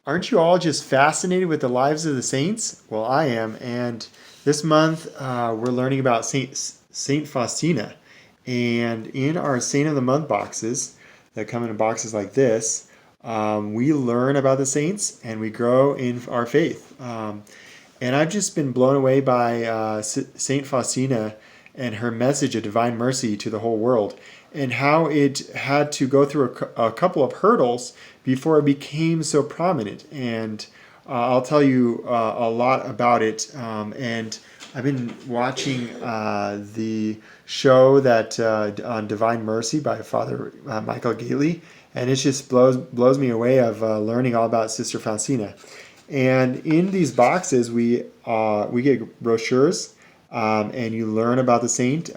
Aren't you all just fascinated with the lives of the saints? Well, I am, and this month we're learning about Saint Faustina. And in our Saint of the Month boxes that come in boxes like this, we learn about the saints and we grow in our faith. And I've just been blown away by Saint Faustina and her message of divine mercy to the whole world, and how it had to go through a couple of hurdles before it became so prominent. And I'll tell you a lot about it. And I've been watching the show that on Divine Mercy by Father Michael Gately, and it just blows me away of learning all about Sister Faustina. And in these boxes, we get brochures, and you learn about the saint.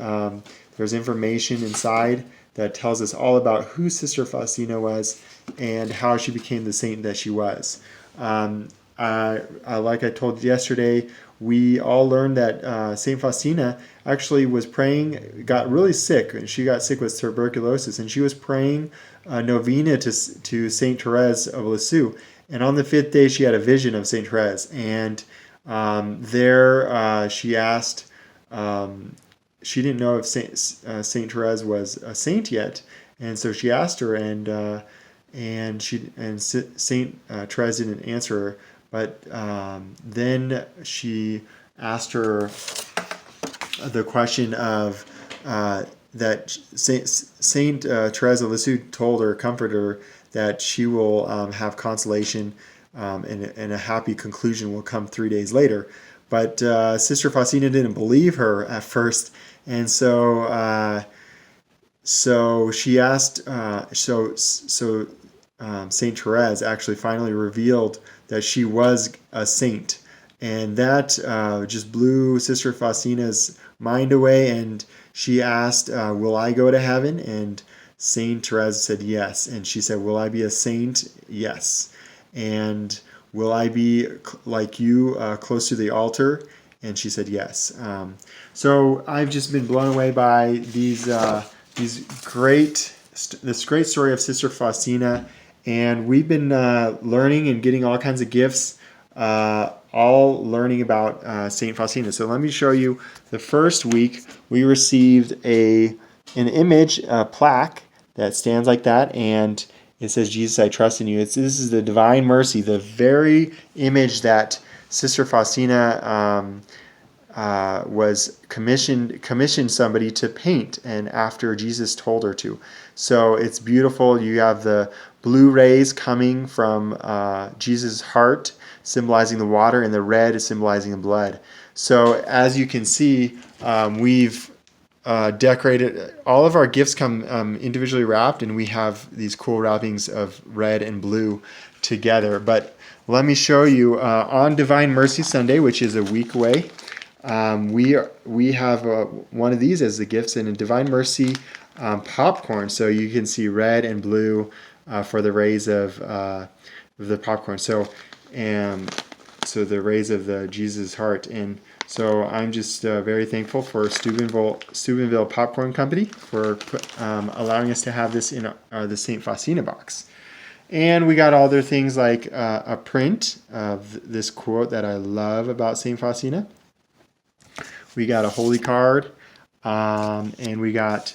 There's information inside that tells us all about who Sister Faustina was and how she became the saint that she was. Like I told you yesterday, we all learned that Saint Faustina actually was praying, got really sick, and she got sick with tuberculosis, and she was praying a novena to Saint Therese of Lisieux. And on the fifth day, she had a vision of Saint Therese, and there she asked. She didn't know if Saint Therese was a saint yet, and so she asked her, and Saint Therese didn't answer her, but then she asked her the question of that Saint Therese of Lisieux told her, comforted her, that she will have consolation, and a happy conclusion will come 3 days later. But Sister Faustina didn't believe her at first, and so she asked. Saint Therese actually finally revealed that she was a saint, and that just blew Sister Faustina's mind away. And she asked, "Will I go to heaven?" And Saint Therese said yes, and she said, "Will I be a saint?" Yes. And will I be like you, close to the altar? And she said yes. So I've just been blown away by these this great story of Sister Faustina, and we've been learning and getting all kinds of gifts, all learning about Saint Faustina. So let me show you. The first week we received an image, a plaque that stands like that, and it says, "Jesus, I trust in you." This is the Divine Mercy, the very image that Sister Faustina was commissioned somebody to paint, and after Jesus told her to. So it's beautiful. You have the blue rays coming from Jesus' heart, symbolizing the water, and the red is symbolizing the blood. So as you can see, we've decorated. All of our gifts come individually wrapped, and we have these cool wrappings of red and blue together. But let me show you on Divine Mercy Sunday, which is a week away. We have one of these as the gifts, and a Divine Mercy popcorn. So you can see red and blue for the rays of the popcorn. So the rays of the Jesus heart. And so I'm just very thankful for Steubenville Popcorn Company for allowing us to have this in the St. Faustina box. And we got other things like a print of this quote that I love about St. Faustina. We got a holy card, and we got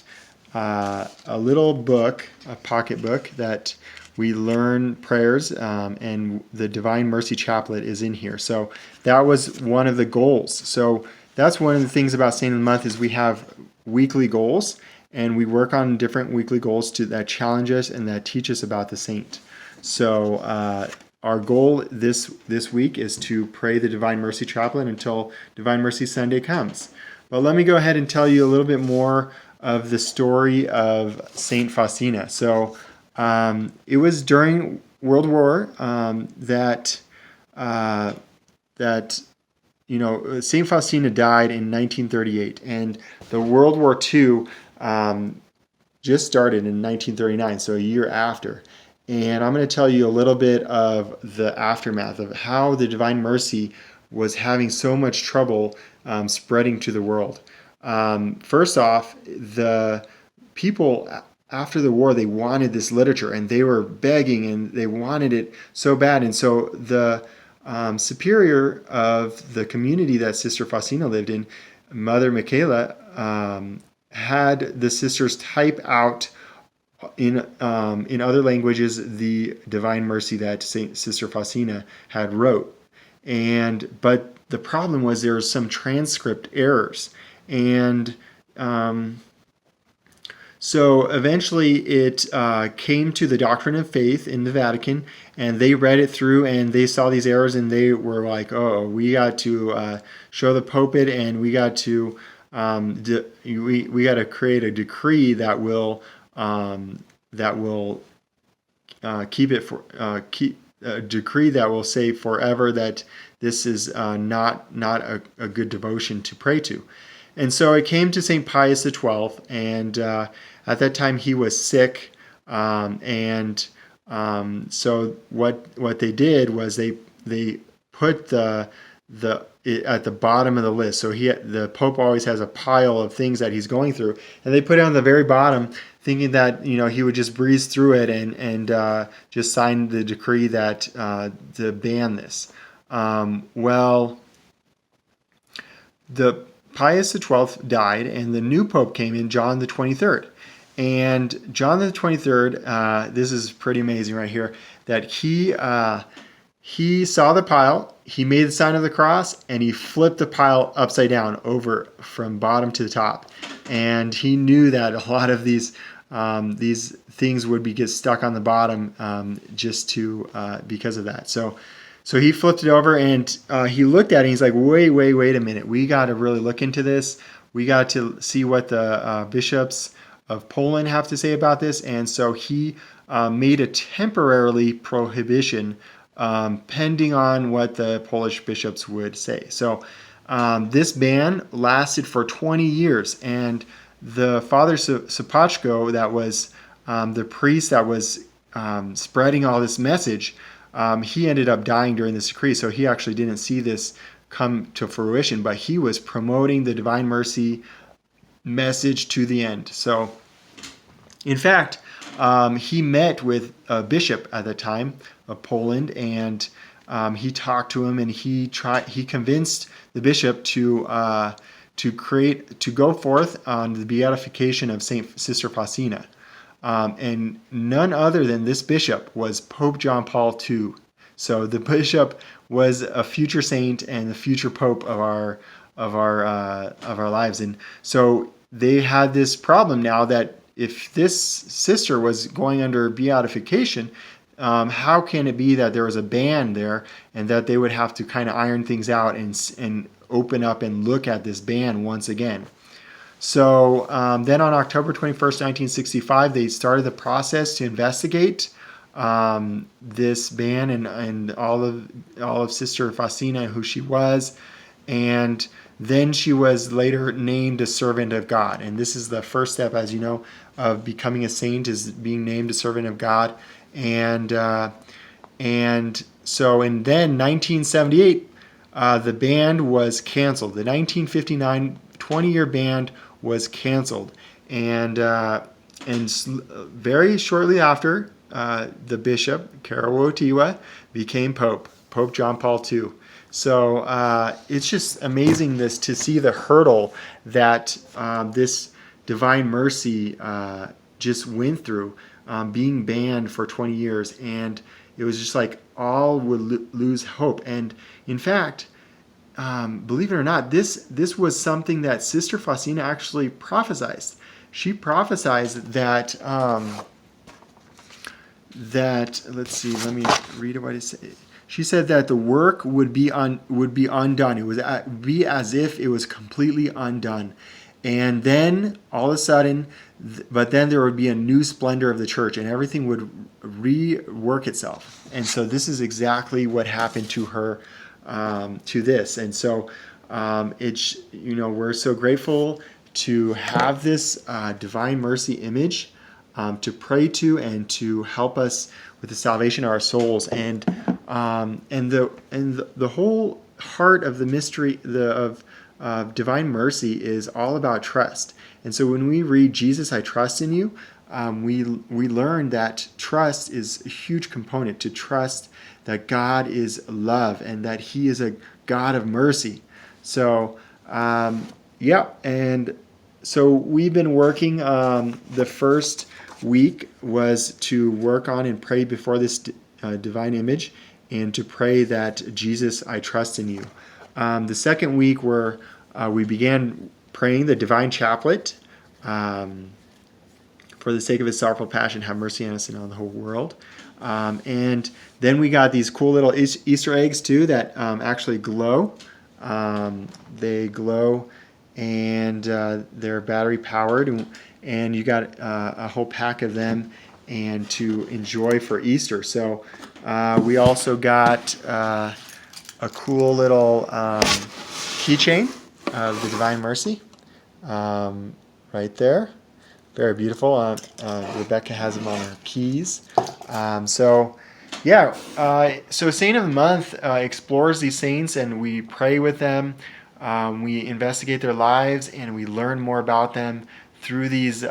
a little book, a pocket book that we learn prayers, and the Divine Mercy Chaplet is in here. So that was one of the goals. So that's one of the things about Saint of the Month is we have weekly goals, and we work on different weekly goals that challenge us and that teach us about the saint. So our goal this week is to pray the Divine Mercy Chaplet until Divine Mercy Sunday comes. But let me go ahead and tell you a little bit more of the story of Saint Faustina. So it was during World War that Saint Faustina died in 1938, and the World War II just started in 1939, so a year after. And I'm going to tell you a little bit of the aftermath of how the Divine Mercy was having so much trouble spreading to the world. First off, the people after the war, they wanted this literature and they were begging and they wanted it so bad. And so the superior of the community that Sister Faustina lived in, Mother Michaela, had the sisters type out in other languages the Divine Mercy that Sister Faustina had wrote. But the problem was there was some transcript errors, and so eventually it came to the Doctrine of Faith in the Vatican, and they read it through and they saw these errors and they were like, "Oh, we got to show the Pope it, and we got to we got to create a decree that will keep it for keep a decree that will say forever that this is not a good devotion to pray to." And so it came to St. Pius XII, and at that time he was sick, so what they did was they put the at the bottom of the list. So the Pope always has a pile of things that he's going through, and they put it on the very bottom, thinking that he would just breeze through it and just sign the decree that to ban this. The Pius XII died, and the new Pope came in, John the 23rd. And John the 23rd, this is pretty amazing right here, that he saw the pile, he made the sign of the cross, and he flipped the pile upside down over from bottom to the top. And he knew that a lot of these things would get stuck on the bottom just because of that. So he flipped it over and he looked at it and he's like, wait a minute. We got to really look into this. We got to see what the bishops of Poland have to say about this. And so he made a temporarily prohibition pending on what the Polish bishops would say. So this ban lasted for 20 years. And the Father Sopoćko, that was the priest that was spreading all this message, he ended up dying during this decree, so he actually didn't see this come to fruition, but he was promoting the Divine Mercy message to the end. So, in fact, he met with a bishop at the time of Poland, and he talked to him, and he convinced the bishop to go forth on the beatification of Sister Faustina. And none other than this bishop was Pope John Paul II. So the bishop was a future saint and the future pope of our lives. And so they had this problem now that if this sister was going under beatification, how can it be that there was a ban there and that they would have to kind of iron things out and open up and look at this ban once again? So then on October 21st, 1965, they started the process to investigate this ban and all of Sister Faustina, who she was. And then she was later named a servant of God. And this is the first step, as you know, of becoming a saint, is being named a servant of God. And then 1978, the ban was canceled. The 1959 20-year ban was canceled, and very shortly after, the bishop Karol Wojtyła became Pope John Paul II. So it's just amazing to see the hurdle that this Divine Mercy just went through, being banned for 20 years, and it was just like all would lose hope. And in fact, believe it or not, this was something that Sister Faustina actually prophesied. She prophesied that let's see, let me read what it said. She said that the work would be undone. It would be as if it was completely undone, and then all of a sudden, but then there would be a new splendor of the church, and everything would rework itself. And so this is exactly what happened to her. To this, and so it's we're so grateful to have this Divine Mercy image to pray to and to help us with the salvation of our souls, and the whole heart of the mystery of Divine Mercy is all about trust. And so when we read Jesus, I trust in you, we learned that trust is a huge component. To trust that God is love and that He is a God of mercy. So yeah, and so we've been working. The first week was to work on and pray before this divine image, and to pray that Jesus, I trust in you. The second week, we began praying the divine chaplet. For the sake of His sorrowful passion, have mercy on us and on the whole world. And then we got these cool little Easter eggs too that actually glow. They glow, and they're battery powered, and you got a whole pack of them and to enjoy for Easter. So we also got a cool little keychain of the Divine Mercy right there. Very beautiful. Rebecca has them on her keys. So Saint of the Month explores these saints, and we pray with them. We investigate their lives, and we learn more about them through these.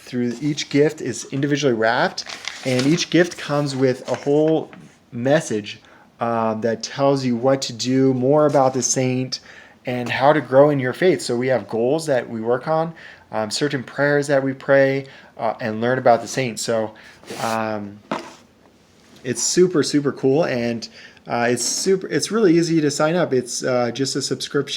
Through each gift is individually wrapped, and each gift comes with a whole message that tells you what to do, more about the saint, and how to grow in your faith. So we have goals that we work on, certain prayers that we pray, and learn about the saints. So it's super, super cool, and it's really easy to sign up. It's just a subscription.